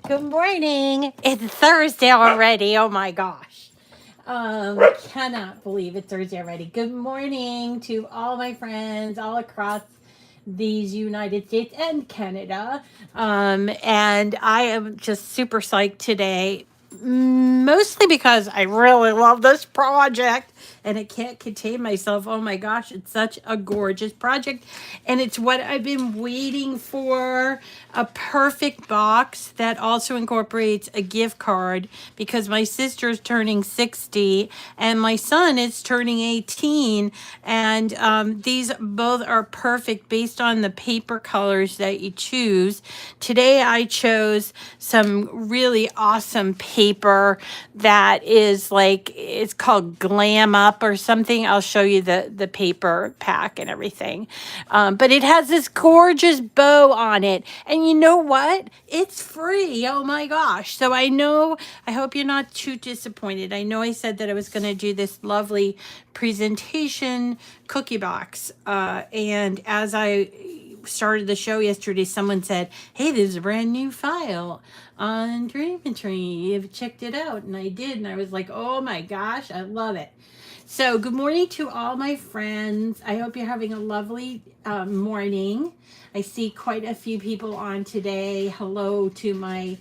Good morning. It's Thursday already. Oh my gosh. Cannot believe it's Thursday already. Good morning to all my friends all across these United States and Canada. And I am just super psyched today, mostly because I really love this project and I can't contain myself. Oh my gosh, it's such a gorgeous project. And it's what I've been waiting for, a perfect box that also incorporates a gift card because my sister's turning 60 and my son is turning 18. And these both are perfect based on the paper colors that you choose. Today I chose some really awesome paper that is like, it's called Glam Up or something. I'll show you the paper pack and everything. But it has this gorgeous bow on it. And you know what? It's free. Oh my gosh. So I hope you're not too disappointed. I know I said that I was going to do this lovely presentation cookie box. And as I started the show yesterday, someone said, hey, there's a brand new file on Dreamentry. You've checked it out. And I did. And I was like, oh my gosh, I love it. So good morning to all my friends. I hope you're having a lovely morning. I see quite a few people on today. Hello to my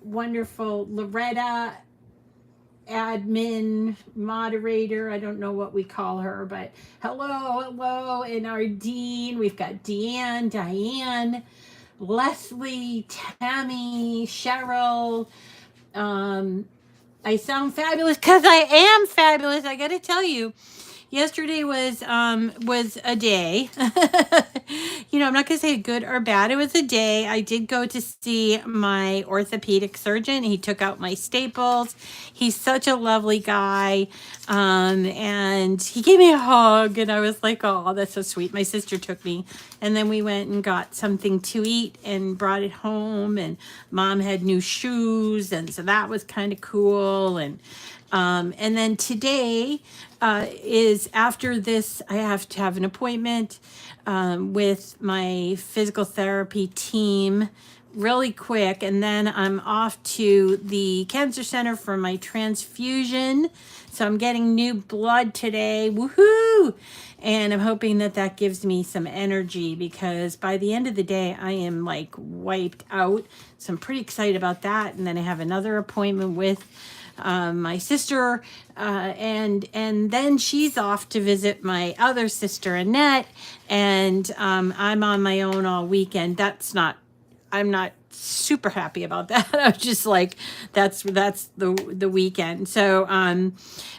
wonderful Loretta, admin, moderator. I don't know what we call her, but hello. And our dean, we've got Deanne, Diane, Leslie, Tammy, Cheryl. I sound fabulous because I am fabulous. I got to tell you, yesterday was a day. I'm not gonna say good or bad. It was a day. I did go to see my orthopedic surgeon. He took out my staples. He's such a lovely guy. And he gave me a hug and I was like, oh, that's so sweet. My sister took me and then we went and got something to eat and brought it home, and mom had new shoes, and so that was kind of cool. And then today is after this, I have to have an appointment with my physical therapy team really quick. And then I'm off to the cancer center for my transfusion. So I'm getting new blood today. Woohoo! And I'm hoping that that gives me some energy because by the end of the day, I am like wiped out. So I'm pretty excited about that. And then I have another appointment with my sister, and then she's off to visit my other sister Annette, and I'm on my own all weekend. I'm not super happy about that. I was just like, that's the weekend. So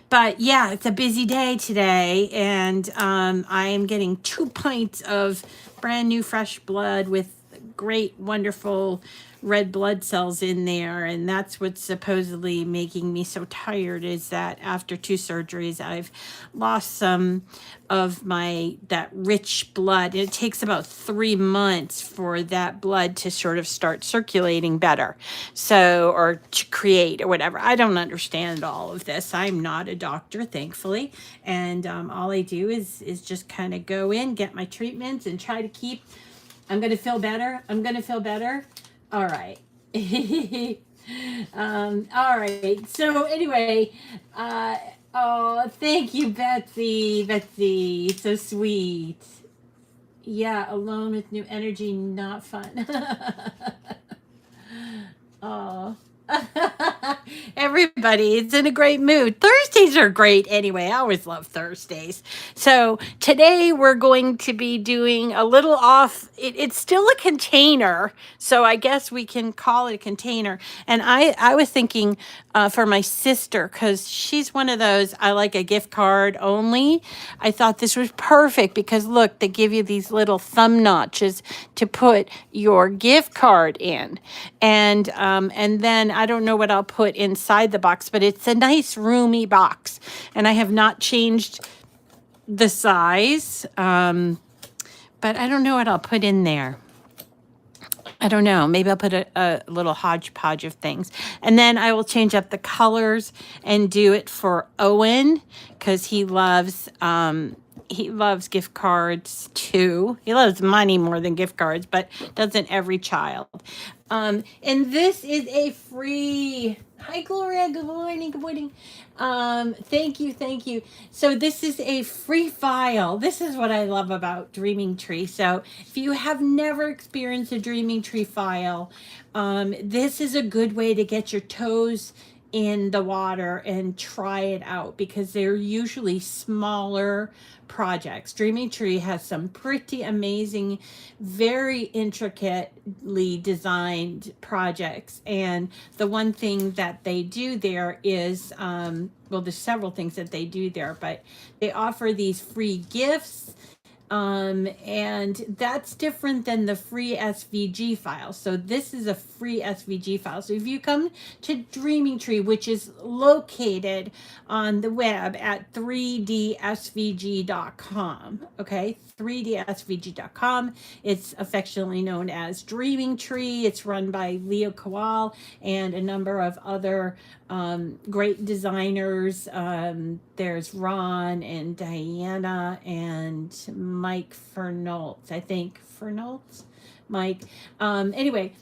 but yeah, it's a busy day today, and I am getting 2 pints of brand new fresh blood with great, wonderful red blood cells in there. And that's what's supposedly making me so tired, is that after 2 surgeries, I've lost some of that rich blood. It takes about 3 months for that blood to sort of start circulating better. So, or to create or whatever. I don't understand all of this. I'm not a doctor, thankfully. And all I do is just kind of go in, get my treatments, and try to keep. I'm going to feel better. All right. All right. So anyway, oh, thank you, Betsy. Betsy, so sweet. Yeah, alone with new energy, not fun. Oh. Everybody is in a great mood. Thursdays are great anyway. I always love Thursdays. So today we're going to be doing a little off. It's still a container, so I guess we can call it a container. And I was thinking for my sister, because she's one of those, I like a gift card only. I thought this was perfect because look, they give you these little thumb notches to put your gift card in. And then I don't know what I'll put inside the box, but it's a nice roomy box. And I have not changed the size, but I don't know what I'll put in there. I don't know. Maybe I'll put a little hodgepodge of things. And then I will change up the colors and do it for Owen because he loves he loves gift cards too. He loves money more than gift cards, but doesn't every child. And this is a free. Hi, Gloria. Good morning. Good morning. Thank you. Thank you. So this is a free file. This is what I love about Dreaming Tree. So if you have never experienced a Dreaming Tree file, this is a good way to get your toes in the water and try it out because they're usually smaller projects. Dreaming Tree has some pretty amazing, very intricately designed projects. And the one thing that they do there is, well, there's several things that they do there, but they offer these free gifts. And that's different than the free SVG file. So this is a free SVG file. So if you come to Dreaming Tree, which is located on the web at 3dsvg.com, okay, 3dsvg.com. It's affectionately known as Dreaming Tree. It's run by Leo Kowal and a number of other great designers. There's Ron and Diana and Mike Fernoltz. I think Fernoltz, Mike. Anyway,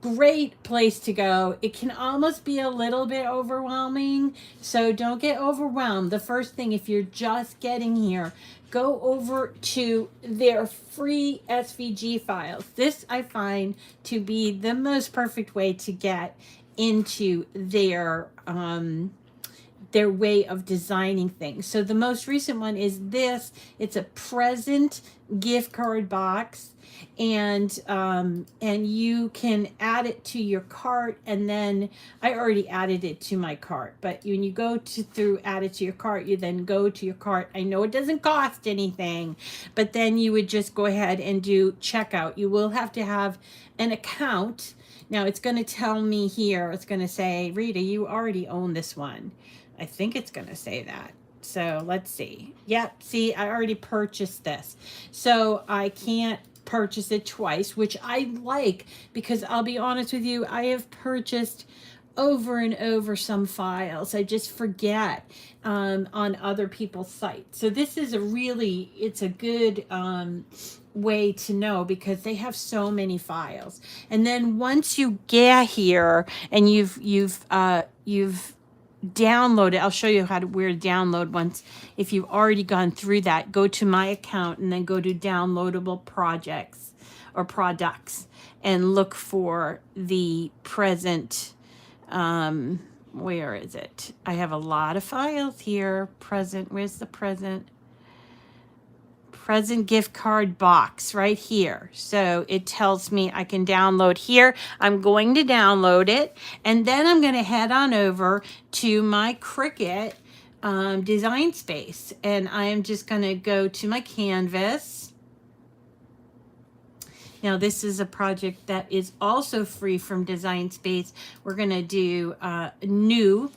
great place to go. It can almost be a little bit overwhelming, so don't get overwhelmed. The first thing, if you're just getting here, go over to their free SVG files. This I find to be the most perfect way to get into their way of designing things. So the most recent one is this. It's a present gift card box, and you can add it to your cart. And then I already added it to my cart, but when you go through add it to your cart, you then go to your cart. I know it doesn't cost anything, but then you would just go ahead and do checkout. You will have to have an account. Now it's going to tell me here, it's going to say, Rita, you already own this one. I think it's going to say that. So let's see. Yep. See, I already purchased this. So I can't purchase it twice, which I like because I'll be honest with you, I have purchased over and over some files. I just forget on other people's sites. So this is it's a good way to know because they have so many files. And then once you get here and you've download it. I'll show you where to download once. If you've already gone through that, go to my account and then go to downloadable projects or products and look for the present. Where is it? I have a lot of files here. Present. Where's the present? Present gift card box right here. So it tells me I can download here. I'm going to download it, and then I'm going to head on over to my Cricut design space, and I am just going to go to my canvas. Now this is a project that is also free from Design Space. We're going to do new,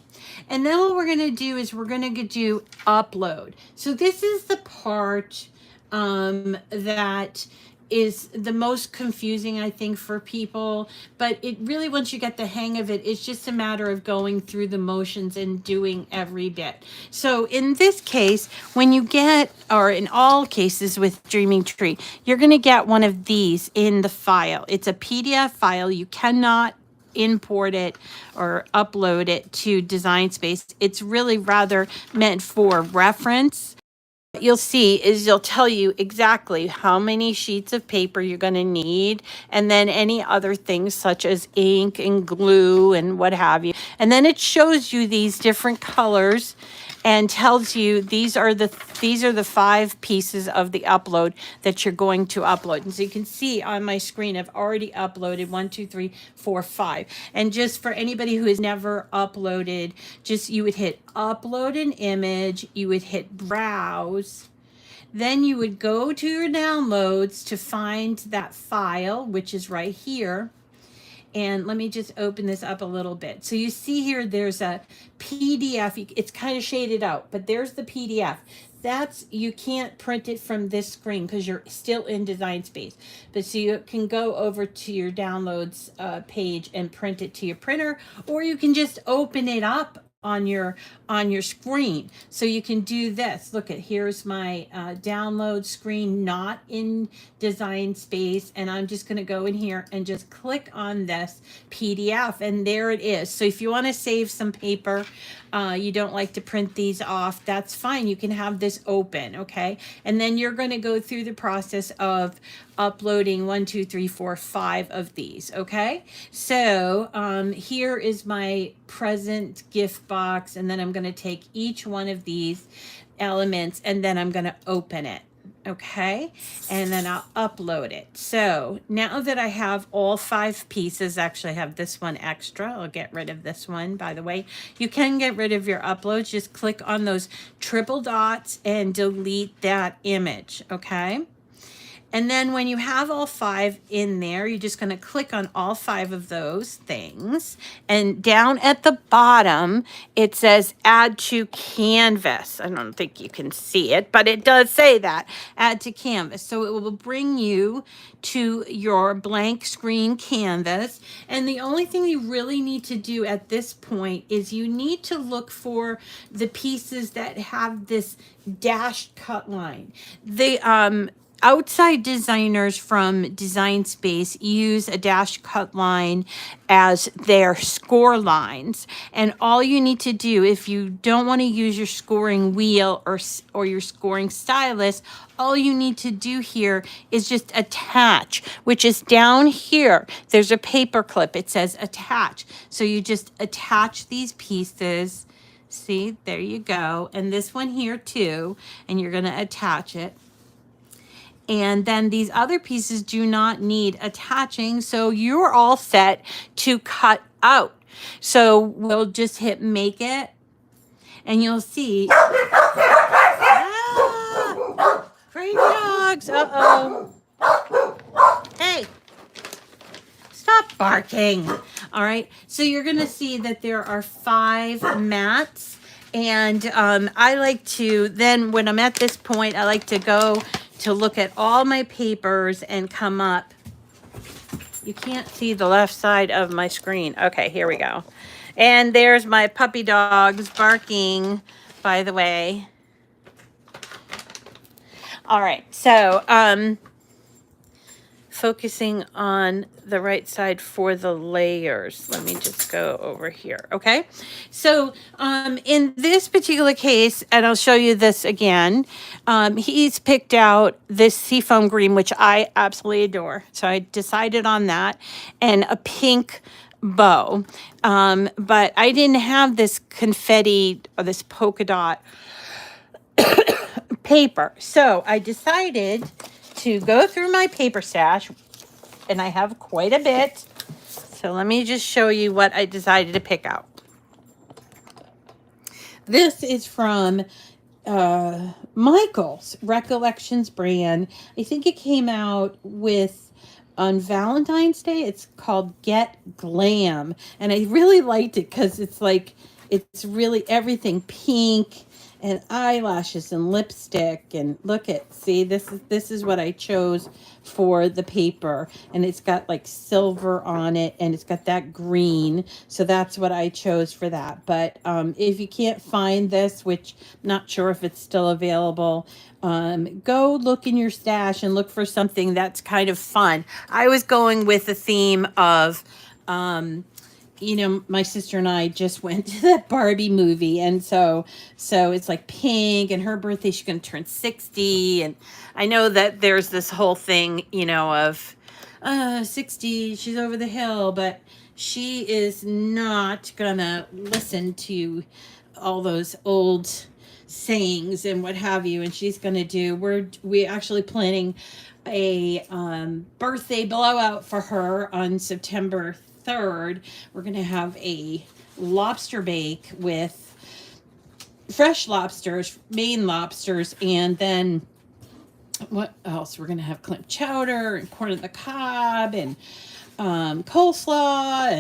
and then what we're going to do is we're going to do upload. So this is the part that is the most confusing, I think, for people. But it really, once you get the hang of it, it's just a matter of going through the motions and doing every bit. So in this case, when you get, or in all cases with Dreaming Tree, you're going to get one of these in the file. It's a PDF file. You cannot import it or upload it to Design Space. It's really rather meant for reference. What you'll see is you'll tell you exactly how many sheets of paper you're going to need, and then any other things such as ink and glue and what have you. And then it shows you these different colors and tells you these are the 5 pieces of the upload that you're going to upload. And so you can see on my screen I've already uploaded 1, 2, 3, 4, 5. And just for anybody who has never uploaded, just you would hit upload an image, you would hit browse, then you would go to your downloads to find that file, which is right here. And let me just open this up a little bit. So you see here, there's a PDF. It's kind of shaded out, but there's the PDF. You can't print it from this screen because you're still in Design Space. But so you can go over to your downloads page and print it to your printer, or you can just open it up on your screen. So you can do this. Look at, here's my download screen, not in Design Space, and I'm just going to go in here and just click on this PDF, and there it is. So if you want to save some paper, you don't like to print these off, that's fine. You can have this open, okay? And then you're going to go through the process of uploading 1, 2, 3, 4, 5 of these, okay? So here is my present gift box, and then I'm going to take each one of these elements and then I'm going to open it, okay? And then I'll upload it. So now that I have all 5 pieces, actually I have this one extra. I'll get rid of this one, by the way. You can get rid of your uploads. Just click on those triple dots and delete that image, okay? And then when you have all 5 in there, you're just going to click on all 5 of those things. And down at the bottom, it says add to canvas. I don't think you can see it, but it does say that, add to canvas. So it will bring you to your blank screen canvas. And the only thing you really need to do at this point is you need to look for the pieces that have this dashed cut line. Outside designers from Design Space use a dash cut line as their score lines. And all you need to do, if you don't want to use your scoring wheel or your scoring stylus, all you need to do here is just attach, which is down here. There's a paper clip. It says attach. So you just attach these pieces. See, there you go. And this one here too. And you're going to attach it. And then these other pieces do not need attaching, so you're all set to cut out. So we'll just hit make it, and you'll see. Ah, crazy dogs, uh-oh. Hey, stop barking. All right, so you're gonna see that there are 5 mats, and I like to, then when I'm at this point, I like to go to look at all my papers and come up. You can't see the left side of my screen. Okay, here we go. And there's my puppy dogs barking, by the way. All right, so focusing on the right side for the layers. Let me just go over here, okay? So in this particular case, and I'll show you this again, he's picked out this seafoam green, which I absolutely adore. So I decided on that, and a pink bow. But I didn't have this confetti or this polka dot paper. So I decided to go through my paper stash, and I have quite a bit. So let me just show you what I decided to pick out. This is from Michael's Recollections brand. I think it came out with on Valentine's Day. It's called Get Glam, and I really liked it because it's like, it's really everything pink and eyelashes and lipstick, and look at, see, this is what I chose for the paper, and it's got like silver on it, and it's got that green, so that's what I chose for that. But if you can't find this, which I'm not sure if it's still available, go look in your stash and look for something that's kind of fun. I was going with the theme of you know, my sister and I just went to that Barbie movie, and so it's like pink, and her birthday, she's going to turn 60, and I know that there's this whole thing, you know, of 60, she's over the hill, but she is not gonna listen to all those old sayings and what have you, and she's gonna do, we're actually planning a birthday blowout for her on September 3rd. We're going to have a lobster bake with fresh lobsters, Maine lobsters, and then what else? We're going to have clam chowder and corn on the cob and coleslaw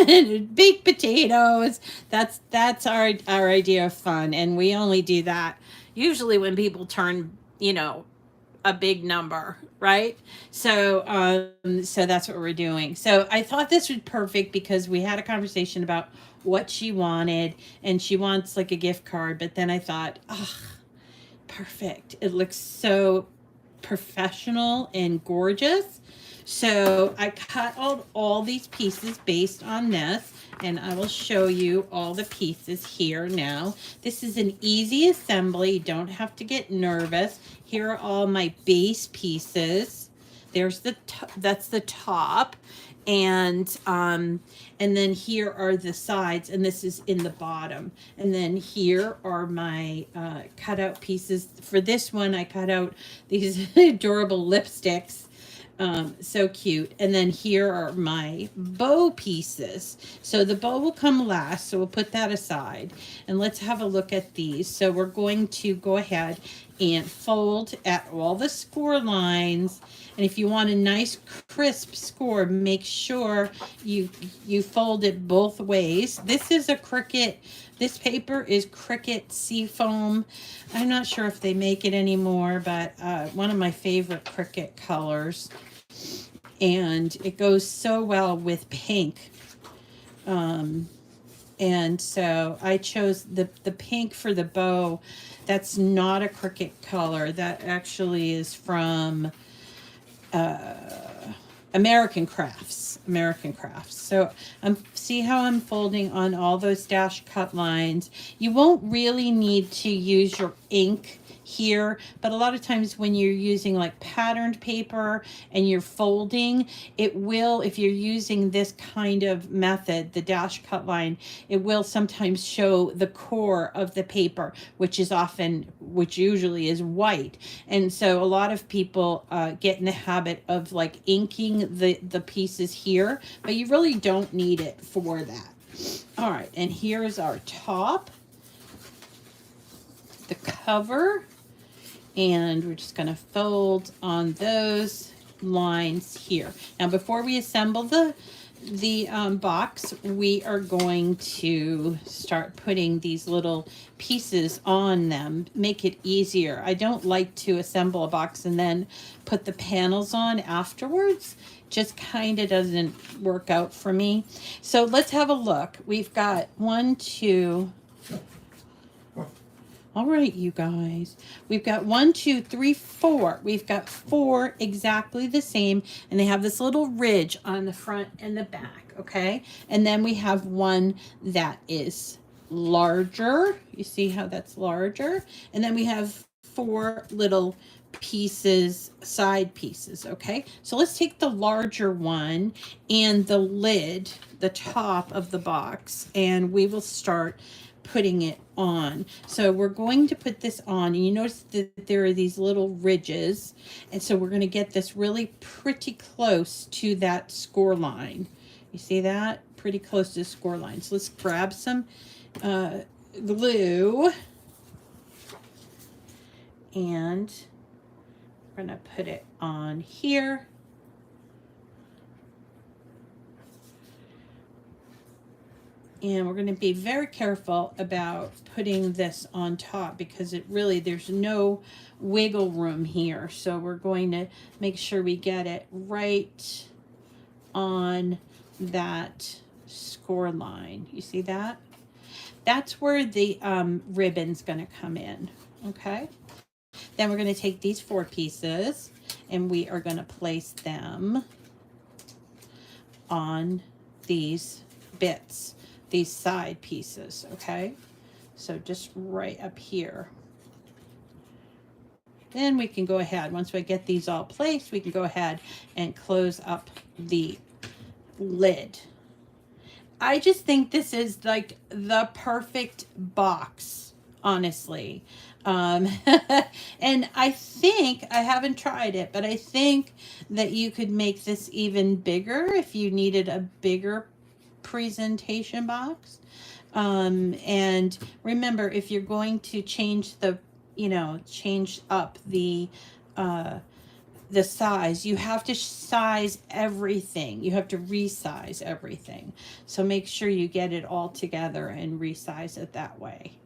and baked potatoes. That's our idea of fun, and we only do that usually when people turn, you know, a big number, right? So that's what we're doing. So I thought this was perfect because we had a conversation about what she wanted, and she wants like a gift card. But then I thought, oh, perfect. It looks so professional and gorgeous. So I cut out all these pieces based on this, and I will show you all the pieces here now. This is an easy assembly. You don't have to get nervous. Here are all my base pieces. There's that's the top, and then here are the sides, and this is in the bottom. And then here are my cutout pieces. For this one, I cut out these adorable lipsticks. So cute. And then here are my bow pieces. So the bow will come last, so we'll put that aside. And let's have a look at these. So we're going to go ahead and fold at all the score lines. And if you want a nice crisp score, make sure you fold it both ways. This is a Cricut. This paper is Cricut Seafoam. I'm not sure if they make it anymore, but one of my favorite Cricut colors. And it goes so well with pink. And so I chose the pink for the bow. That's not a Cricut color. That actually is from American Crafts. So see how I'm folding on all those dash cut lines. You won't really need to use your ink here, but a lot of times when you're using like patterned paper and you're folding, it will, if you're using this kind of method, the dash cut line, it will sometimes show the core of the paper, which usually is white. And so a lot of people get in the habit of like inking the pieces here, but you really don't need it for that. All right, and here's our top, the cover, and we're just going to fold on those lines here. Now, before we assemble the box, we are going to start putting these little pieces on them, make it easier. I don't like to assemble a box and then put the panels on afterwards. Just kind of doesn't work out for me. So let's have a look. We've got 1, 2. All right, you guys. We've got 1, 2, 3, 4. We've got 4 exactly the same, and they have this little ridge on the front and the back, okay? And then we have one that is larger. You see how that's larger? And then we have 4 little pieces, side pieces, okay? So let's take the larger one and the lid, the top of the box, and we will start putting it on. So we're going to put this on, and you notice that there are these little ridges, and so we're going to get this really pretty close to that score line. You see that? Pretty close to the score line. So let's grab some glue, and we're going to put it on here. And we're going to be very careful about putting this on top because there's no wiggle room here. So we're going to make sure we get it right on that score line. You see that? That's where the ribbon's going to come in. Okay. Then we're going to take these 4 pieces and we are going to place them on these bits. These side pieces, okay? So just right up here. Then we can go ahead, once we get these all placed, we can go ahead and close up the lid. I just think this is like the perfect box, honestly. And I think, I haven't tried it, but I think that you could make this even bigger if you needed a bigger presentation box. And remember, if you're going to change change up the size, you have to size everything. You have to resize everything. So make sure you get it all together and resize it that way.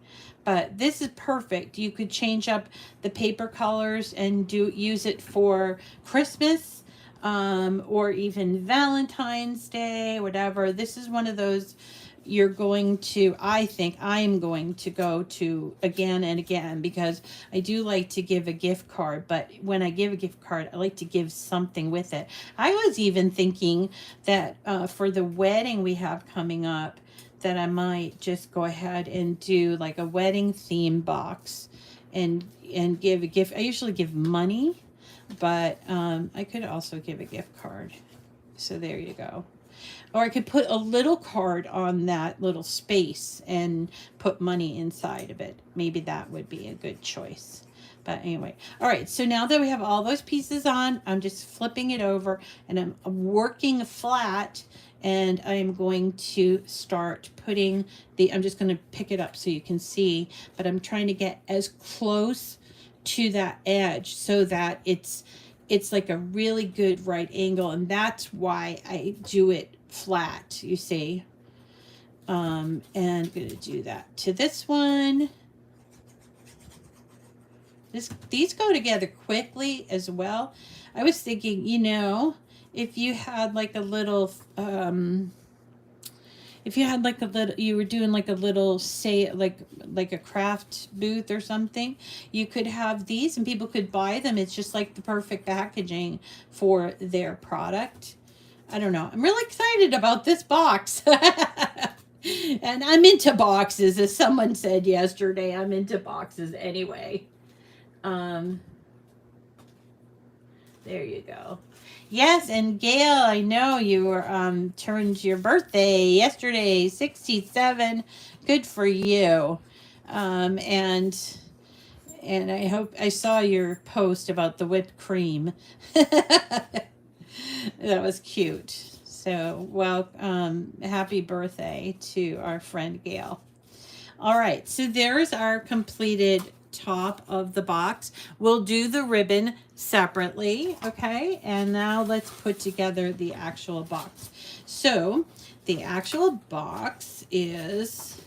But this is perfect. You could change up the paper colors and use it for Christmas, or even Valentine's Day, whatever. This is one of those you're going to, I think I'm going to go to again and again, because I do like to give a gift card, but when I give a gift card, I like to give something with it. I was even thinking that for the wedding we have coming up, that I might just go ahead and do like a wedding theme box and give a gift. I usually give money, but I could also give a gift card. So there you go. Or I could put a little card on that little space and put money inside of it. Maybe that would be a good choice. But anyway, all right, so now that we have all those pieces on, I'm just flipping it over and I'm working flat, and I'm going to start putting I'm just going to pick it up so you can see, but I'm trying to get as close to that edge so that it's like a really good right angle, and that's why I do it flat, you see. And I'm going to do that to this one. These go together quickly as well. I was thinking, you know, if you had like a little, you were doing like a little, say, like a craft booth or something, you could have these and people could buy them. It's just like the perfect packaging for their product. I don't know. I'm really excited about this box. And I'm into boxes, as someone said yesterday. I'm into boxes anyway. There you go. Yes, and Gail, I know you were turned your birthday yesterday, 67. Good for you. And I hope I saw your post about the whipped cream. That was cute. So, well, happy birthday to our friend Gail. All right, so there's our completed top of the box. We'll do the ribbon separately, okay? And now let's put together the actual box. So the actual box is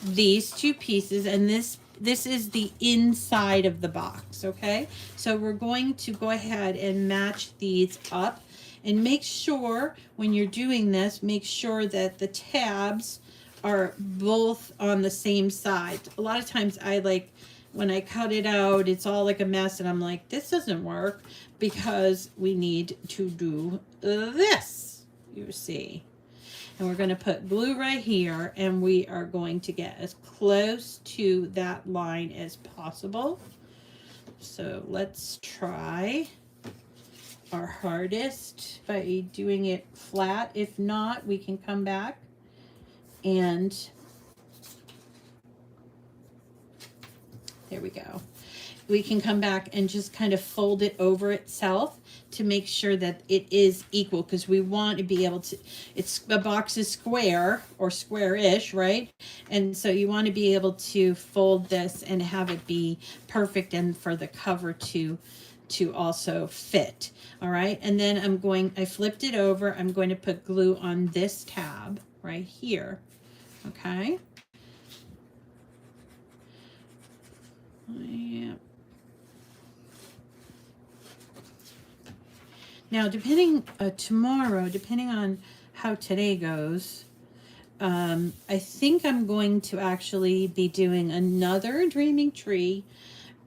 these two pieces, and this is the inside of the box, okay? So we're going to go ahead and match these up, and make sure when you're doing this, make sure that the tabs are both on the same side. A lot of times when I cut it out, it's all like a mess, and I'm like, this doesn't work, because we need to do this, you see. And we're going to put glue right here, and we are going to get as close to that line as possible. So let's try our hardest by doing it flat. If not, we can come back and there we go. We can come back and just kind of fold it over itself to make sure that it is equal, because we want to be able to, the box is square or square-ish, right? And so you want to be able to fold this and have it be perfect, and for the cover to also fit. All right, and then I flipped it over. I'm going to put glue on this tab right here. Okay. Yeah. Now, tomorrow, depending on how today goes, I think I'm going to actually be doing another Dreaming Tree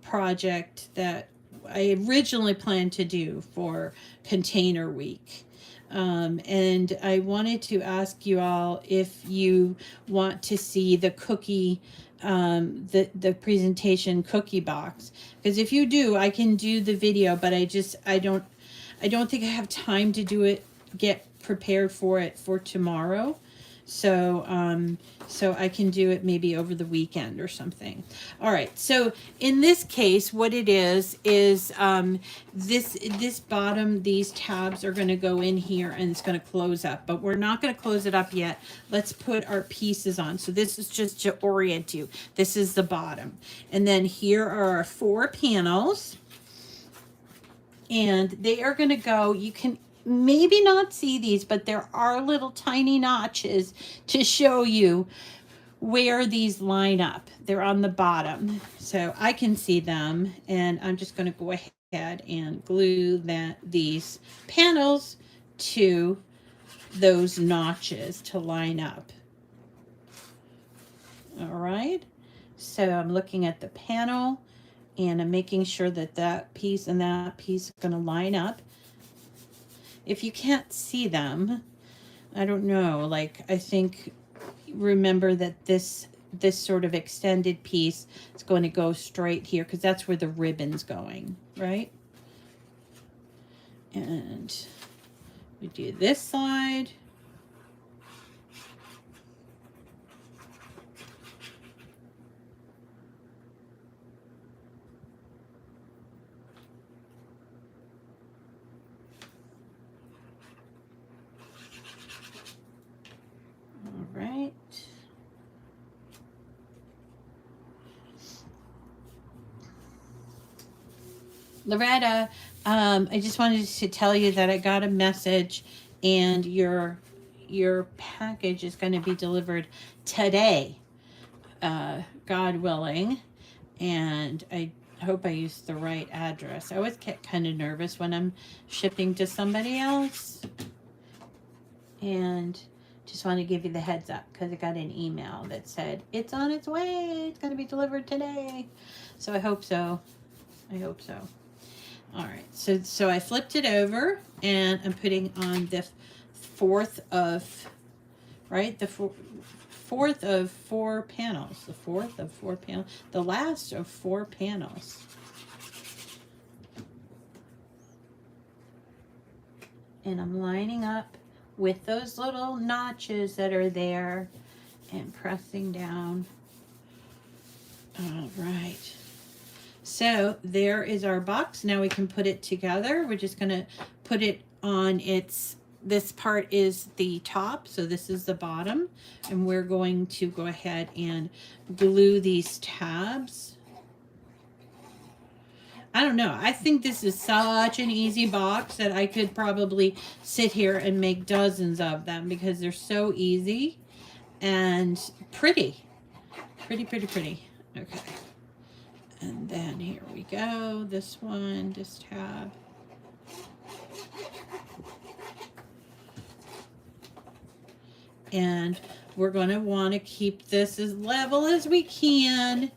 project that I originally planned to do for Container Week. And I wanted to ask you all if you want to see the cookie, the presentation cookie box. Because if you do, I can do the video, but I don't think I have time to do it, get prepared for it for tomorrow. So, so I can do it maybe over the weekend or something. All right. So in this case, what it is this bottom, these tabs are going to go in here and it's going to close up, but we're not going to close it up yet. Let's put our pieces on. So this is just to orient you. This is the bottom. And then here are our 4 panels. And they are going to go, you can maybe not see these, but there are little tiny notches to show you where these line up. They're on the bottom, so I can see them, and I'm just going to go ahead and glue these panels to those notches to line up. All right, so I'm looking at the panel, and I'm making sure that that piece and that piece are going to line up. If you can't see them, I don't know, like, I think, remember that this sort of extended piece is going to go straight here, because that's where the ribbon's going, right? And we do this side. All right. Loretta, I just wanted to tell you that I got a message, and your package is going to be delivered today, God willing. And I hope I used the right address. I always get kind of nervous when I'm shipping to somebody else. And just want to give you the heads up, because I got an email that said it's on its way. It's going to be delivered today. So I hope so. I hope so. All right. So I flipped it over, and I'm putting on the fourth of, right? The fourth of 4 panels. The fourth of 4 panels. The last of 4 panels. And I'm lining up with those little notches that are there and pressing down. All right. So there is our box. Now we can put it together. We're just going to put it on its, this part is the top, so this is the bottom. And we're going to go ahead and glue these tabs. I don't know. I think this is such an easy box that I could probably sit here and make dozens of them, because they're so easy and pretty. Pretty, pretty, pretty. Okay. And then here we go. This one, this tab. And we're going to want to keep this as level as we can.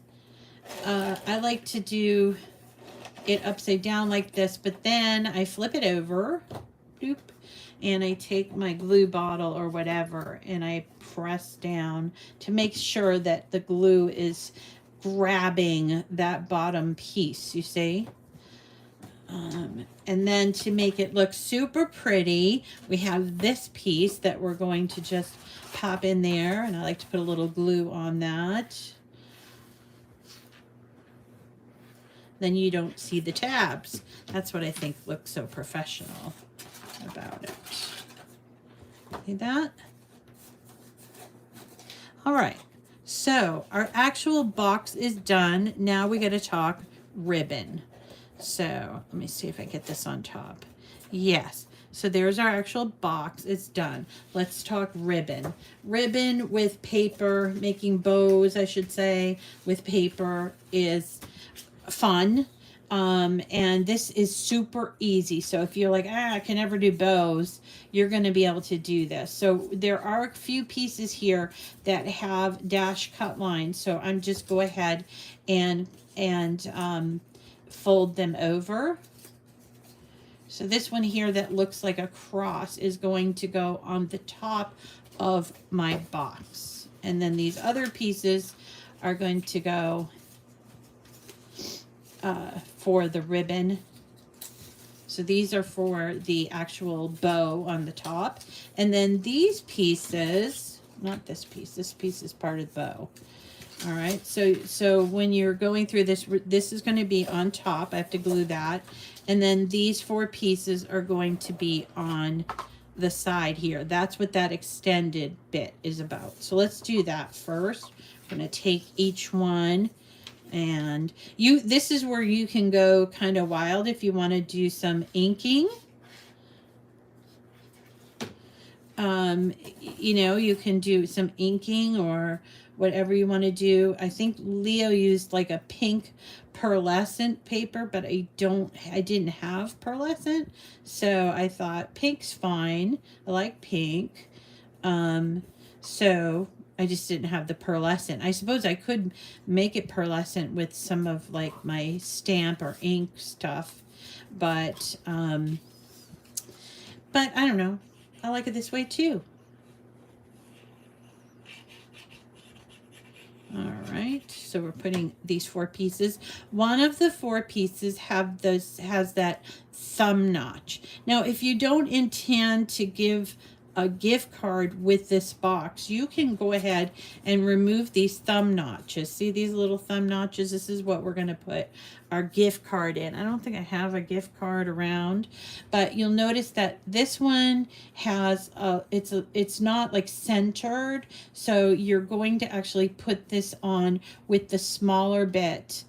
I like to do it upside down like this, but then I flip it over, boop, and I take my glue bottle or whatever, and I press down to make sure that the glue is grabbing that bottom piece, you see? And then to make it look super pretty, we have this piece that we're going to just pop in there, and I like to put a little glue on that. Then you don't see the tabs. That's what I think looks so professional about it. See that? All right. So our actual box is done. Now we got to talk ribbon. So let me see if I get this on top. Yes. So there's our actual box. It's done. Let's talk ribbon. Ribbon with paper, making bows, I should say, with paper is fun. And this is super easy. So if you're like, I can never do bows, you're going to be able to do this. So there are a few pieces here that have dash cut lines. So I'm just go ahead and fold them over. So this one here that looks like a cross is going to go on the top of my box. And then these other pieces are going to go for the ribbon. So these are for the actual bow on the top. And then these pieces, not this piece is part of the bow. All right, so when you're going through this, this is going to be on top. I have to glue that. And then these 4 pieces are going to be on the side here. That's what that extended bit is about. So let's do that first. I'm going to take each one, and this is where you can go kind of wild if you want to do some inking. You know, you can do some inking or whatever you want to do. I think Leo used like a pink pearlescent paper, but I didn't have pearlescent, so I thought pink's fine. I like pink. So I just didn't have the pearlescent. I suppose I could make it pearlescent with some of like my stamp or ink stuff, but I don't know. I like it this way too. All right, so we're putting these 4 pieces. One of the 4 pieces has that thumb notch. Now, if you don't intend to give a gift card with this box, you can go ahead and remove these thumb notches. See these little thumb notches? This is what we're going to put our gift card in. I don't think I have a gift card around, but you'll notice that this one has it's not like centered, so you're going to actually put this on with the smaller bit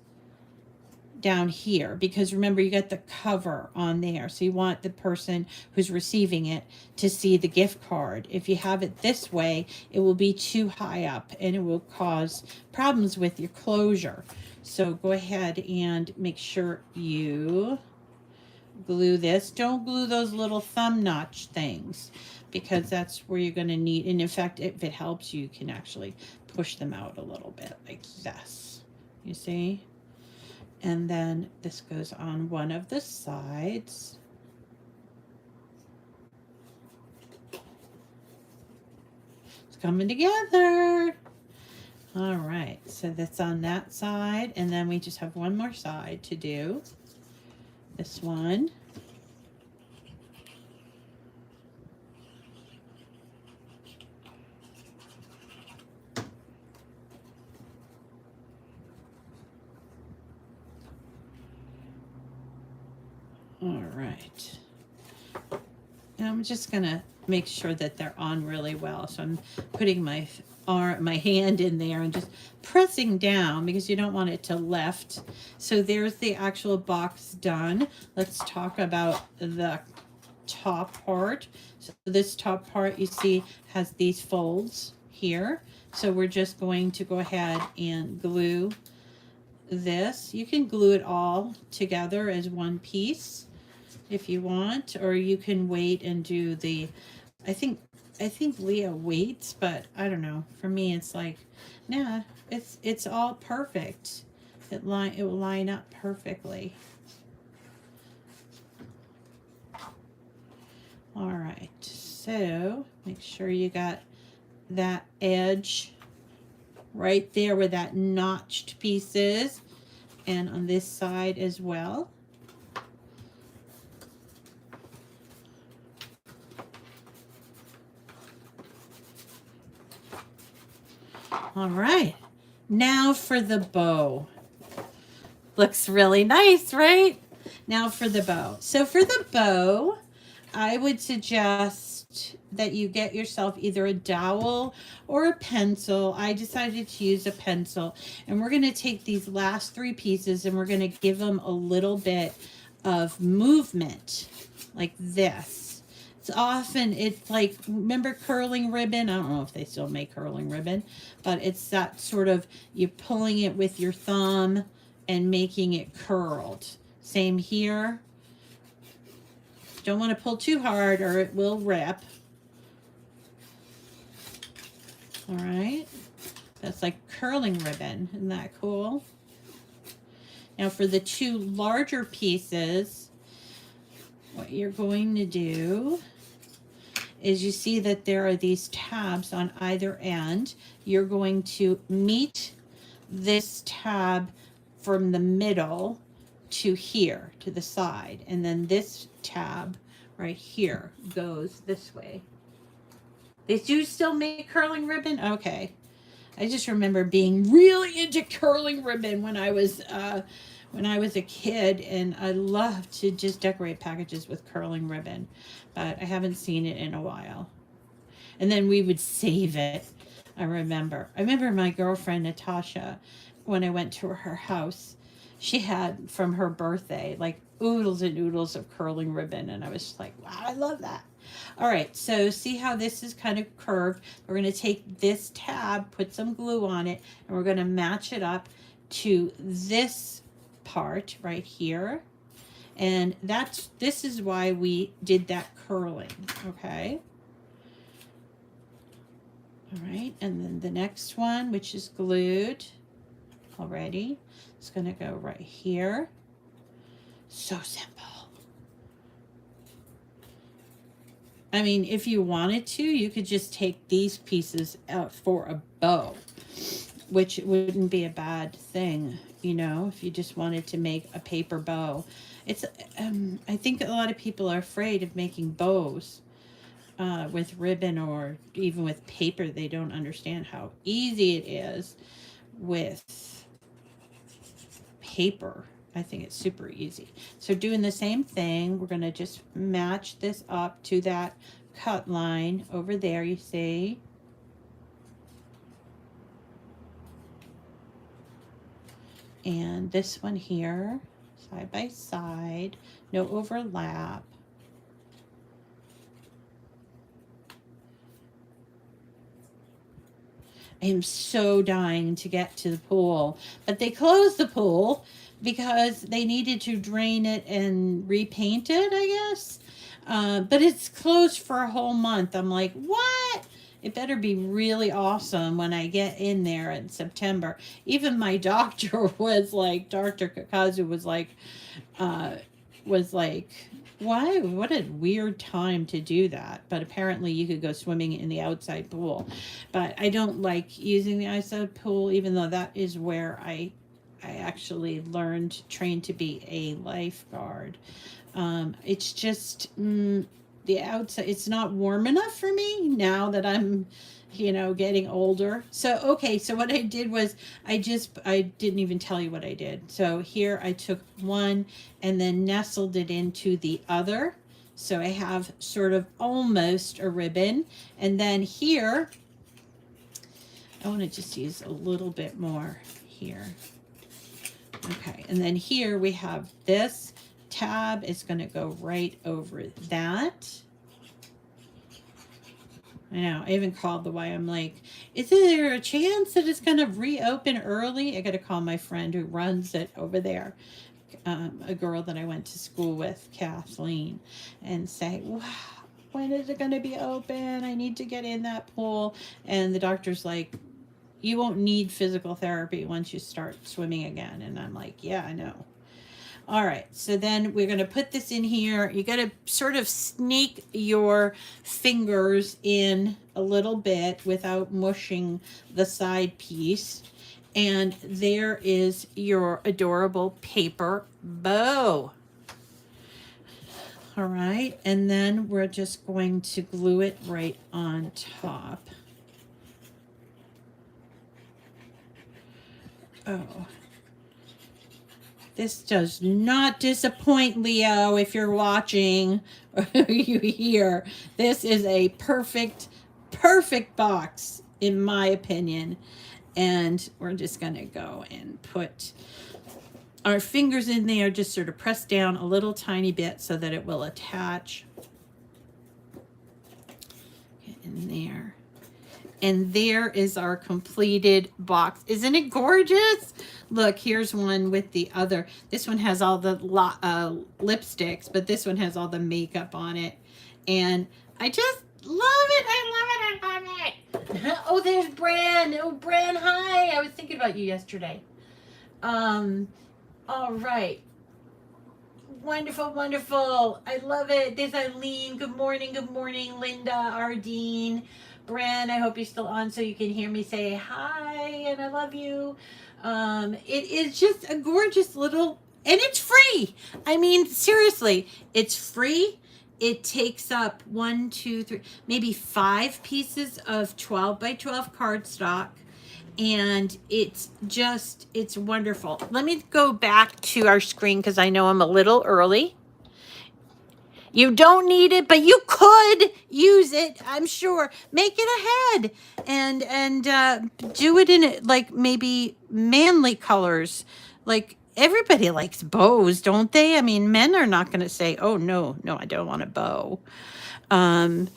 down here, because remember, you got the cover on there, so you want the person who's receiving it to see the gift card. If you have it this way, it will be too high up and it will cause problems with your closure. So go ahead and make sure you glue this. Don't glue those little thumb notch things, because that's where you're going to need, and in fact, if it helps, you can actually push them out a little bit like this, you see. And then this goes on one of the sides. It's coming together. All right, so that's on that side, and then we just have one more side to do. This one. All right. And I'm just gonna make sure that they're on really well. So I'm putting my hand in there and just pressing down, because you don't want it to lift. So there's the actual box done. Let's talk about the top part. So this top part, you see, has these folds here. So we're just going to go ahead and glue this. You can glue it all together as one piece if you want, or you can wait and do the, I think Leah waits, but I don't know. For me, it's like, nah, it's all it will line up perfectly. All right, so make sure you got that edge right there where that notched piece is, and on this side as well. All right, now for the bow. Looks really nice, right? Now for the bow. So for the bow, I would suggest that you get yourself either a dowel or a pencil. I decided to use a pencil, and we're going to take these last 3 pieces and we're going to give them a little bit of movement like this. It's like, remember curling ribbon? I don't know if they still make curling ribbon, but it's that sort of, you're pulling it with your thumb and making it curled. Same here. Don't want to pull too hard or it will rip. All right. That's like curling ribbon. Isn't that cool? Now for the 2 larger pieces, what you're going to do is, you see that there are these tabs on either end. You're going to meet this tab from the middle to here, to the side. And then this tab right here goes this way. They do still make curling ribbon? Okay. I just remember being really into curling ribbon when I was a kid, and I loved to just decorate packages with curling ribbon, but I haven't seen it in a while. And then we would save it. I remember my girlfriend Natasha, when I went to her house, she had from her birthday like oodles and oodles of curling ribbon, and I was just like, wow, I love that. All right, so see how this is kind of curved. We're going to take this tab, put some glue on it, and we're going to match it up to this part right here. And this is why we did that curling, okay? All right, and then the next one, which is glued already, it's going to go right here. So simple. I mean, if you wanted to, you could just take these pieces out for a bow, which wouldn't be a bad thing, you know, if you just wanted to make a paper bow. It's, I think a lot of people are afraid of making bows with ribbon or even with paper. They don't understand how easy it is with paper. I think it's super easy. So doing the same thing, we're going to just match this up to that cut line over there, you see. And this one here, side by side, no overlap. I am so dying to get to the pool, but they closed the pool because they needed to drain it and repaint it, I guess. But it's closed for a whole month. I'm like, what? It better be really awesome when I get in there in September. Even my doctor was like, Dr. Kakazu was like, why? What a weird time to do that. But apparently you could go swimming in the outside pool. But I don't like using the outside pool, even though that is where I actually trained to be a lifeguard. It's just the outside, it's not warm enough for me now that I'm, you know, getting older. So, okay, so what I did was I didn't even tell you what I did. So here I took one and then nestled it into the other. So I have sort of almost a ribbon. And then here, I want to just use a little bit more here. Okay, and then here we have this tab. It's going to go right over that. I know, I even called the Y. I'm like, is there a chance that it's going to reopen early? I got to call my friend who runs it over there, a girl that I went to school with, Kathleen, and say, wow, when is it going to be open? I need to get in that pool. And the doctor's like, you won't need physical therapy once you start swimming again. And I'm like, yeah, I know. All right, so then we're going to put this in here. You got to sort of sneak your fingers in a little bit without mushing the side piece. And there is your adorable paper bow. All right, and then we're just going to glue it right on top. Oh. This does not disappoint, Leo, if you're watching or you hear. This is a perfect box, in my opinion. And we're just going to go and put our fingers in there, just sort of press down a little tiny bit so that it will attach. Get in there. And there is our completed box. Isn't it gorgeous? Look, here's one with the other. This one has all the lipsticks, but this one has all the makeup on it. And I just love it. I love it. Oh, there's Bran. Oh, Bran, hi. I was thinking about you yesterday. All right. Wonderful, wonderful. I love it. There's Eileen. Good morning, Linda, Ardeen. Bran, I hope you're still on so you can hear me say hi and I love you. It is just a gorgeous little, and it's free. I mean, seriously, it's free. It takes up 1, 2, 3, maybe 5 pieces of 12 by 12 cardstock. And it's wonderful. Let me go back to our screen because I know I'm a little early. You don't need it, but you could use it, I'm sure. Make it a head and do it in like maybe manly colors. Like everybody likes bows, don't they? I mean, men are not going to say, oh, no, I don't want a bow. Um,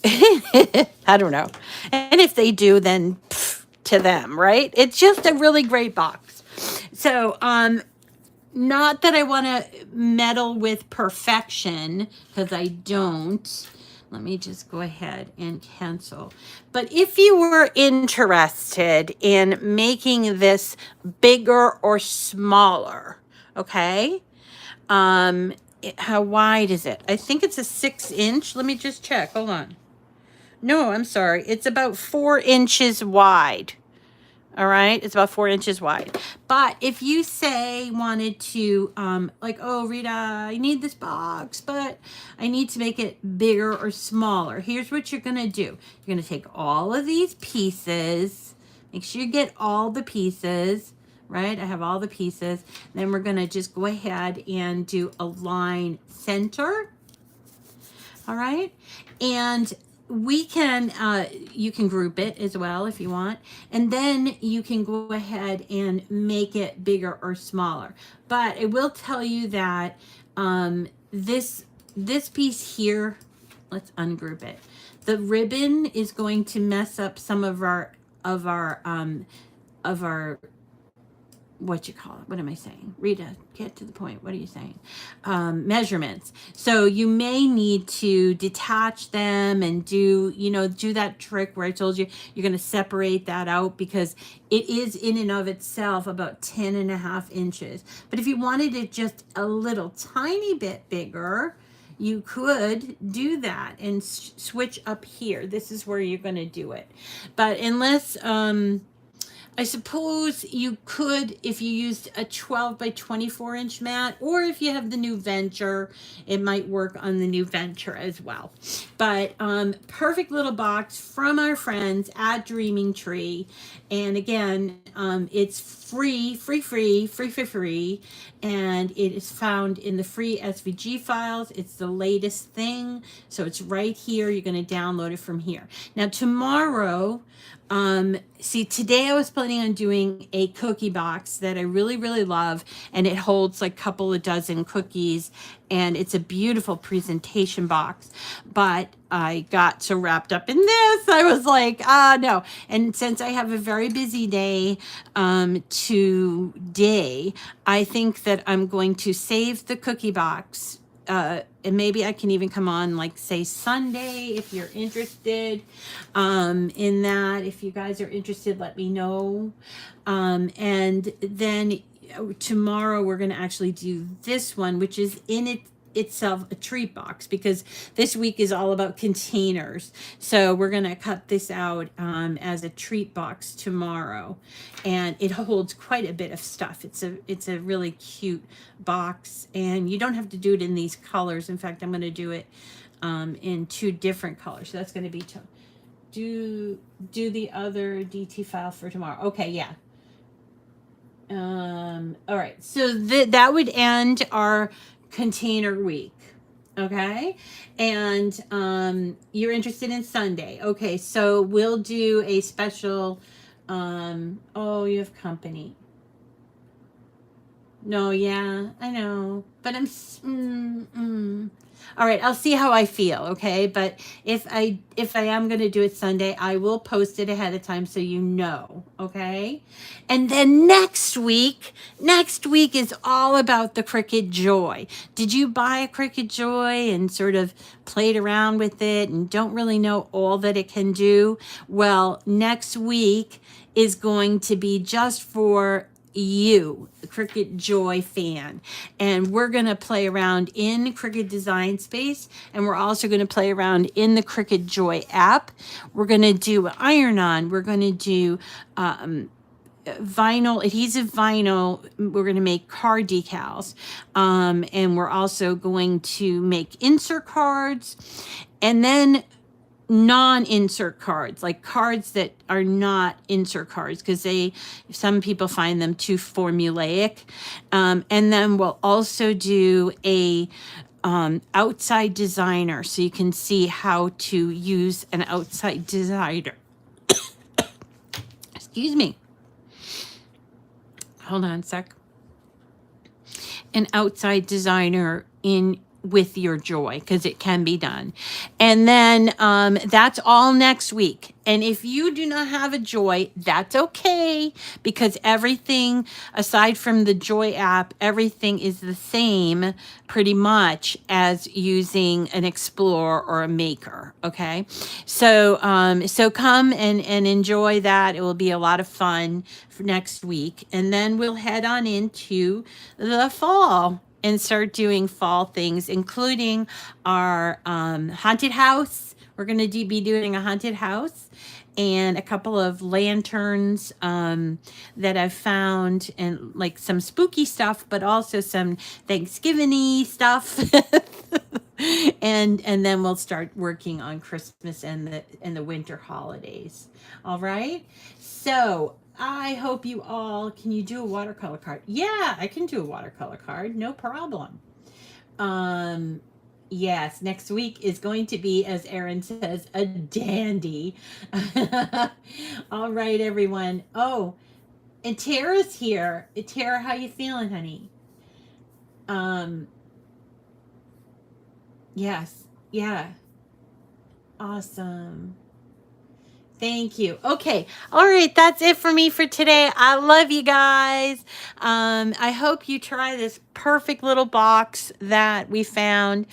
I don't know. And if they do, then pff, to them, right? It's just a really great box. So, not that I want to meddle with perfection, because I don't. Let me just go ahead and cancel. But if you were interested in making this bigger or smaller, okay? How wide is it? I think it's a 6-inch. Let me just check. Hold on. No, I'm sorry. It's about 4 inches wide. All right, it's about 4 inches wide. But if you say wanted to, like, oh, Rita, I need this box, but I need to make it bigger or smaller. Here's what you're gonna do. You're gonna take all of these pieces. Make sure you get all the pieces, right? I have all the pieces. Then we're gonna just go ahead and do a line center. All right, and we can you can group it as well if you want, and then you can go ahead and make it bigger or smaller. But I will tell you that this piece here, let's ungroup it. The ribbon is going to mess up some of our what you call it? What am I saying? Rita, get to the point. What are you saying? Measurements. So you may need to detach them and do that trick where I told you you're going to separate that out, because it is in and of itself about 10.5 inches. But if you wanted it just a little tiny bit bigger, you could do that and switch up here. This is where you're going to do it. But unless, I suppose you could, if you used a 12 by 24 inch mat, or if you have the new Venture, it might work on the new Venture as well. But perfect little box from our friends at Dreaming Tree. And again, it's free, and it is found in the free SVG files. It's the latest thing, so it's right here. You're going to download it from here. Now tomorrow, see, today I was planning on doing a cookie box that I really, really love, and it holds like a couple of dozen cookies, and it's a beautiful presentation box. But I got so wrapped up in this, I was like, no. And since I have a very busy day today, I think that I'm going to save the cookie box. And maybe I can even come on, like, say Sunday, if you're interested in that. If you guys are interested, let me know. And then tomorrow we're going to actually do this one, which is in itself a treat box, because this week is all about containers. So we're going to cut this out as a treat box tomorrow, and it holds quite a bit of stuff. It's a really cute box, and you don't have to do it in these colors. In fact, I'm going to do it in 2 different colors. So that's going to be do the other DT file for tomorrow. Okay, yeah. All right, so that would end our container week. Okay, and you're interested in Sunday. Okay, so we'll do a special oh, you have company. No, yeah, I know, but all right, I'll see how I feel, okay? But if I am going to do it Sunday, I will post it ahead of time so you know, okay? And then next week is all about the Cricut Joy. Did you buy a Cricut Joy and sort of played around with it and don't really know all that it can do? Well, next week is going to be just for you, the Cricut Joy fan, and we're going to play around in Cricut Design Space, and we're also going to play around in the Cricut Joy app. We're going to do iron-on. We're going to do vinyl, adhesive vinyl. We're going to make card decals, and we're also going to make insert cards, and then non-insert cards, like cards that are not insert cards, because some people find them too formulaic. And then we'll also do a outside designer, so you can see how to use an outside designer. Excuse me. Hold on a sec. An outside designer with your Joy, because it can be done. And then that's all next week. And if you do not have a Joy, that's okay, because everything aside from the Joy app, everything is the same pretty much as using an Explorer or a Maker. Okay, so come and enjoy that. It will be a lot of fun for next week, and then we'll head on into the fall and start doing fall things, including our haunted house. We're going to be doing a haunted house and a couple of lanterns that I've found, and like some spooky stuff, but also some Thanksgiving-y stuff. And then we'll start working on Christmas and the winter holidays. All right. So I hope you all, can you do a watercolor card? Yeah, I can do a watercolor card. No problem. Yes, next week is going to be, as Erin says, a dandy. All right, everyone. Oh, and Tara's here. Tara, how you feeling, honey? Um, yes. Yeah. Awesome. Thank you. Okay. All right. That's it for me for today. I love you guys. I hope you try this perfect little box that we found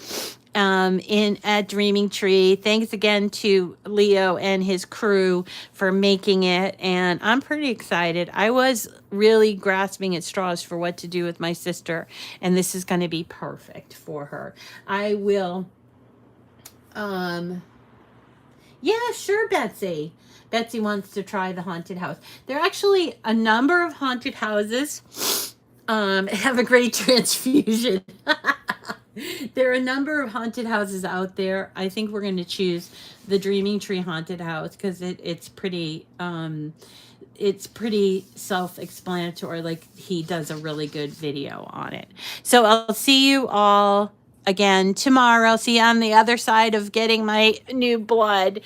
in at Dreaming Tree. Thanks again to Leo and his crew for making it. And I'm pretty excited. I was really grasping at straws for what to do with my sister, and this is going to be perfect for her. I will, yeah, sure, Betsy. Betsy wants to try the haunted house. There are actually a number of haunted houses. Have a great transfusion. There are a number of haunted houses out there. I think we're going to choose the Dreaming Tree haunted house because it's pretty self-explanatory. Like, he does a really good video on it. So I'll see you all again tomorrow. I'll see you on the other side of getting my new blood.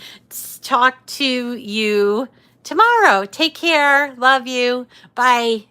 Talk to you tomorrow. Take care. Love you. Bye.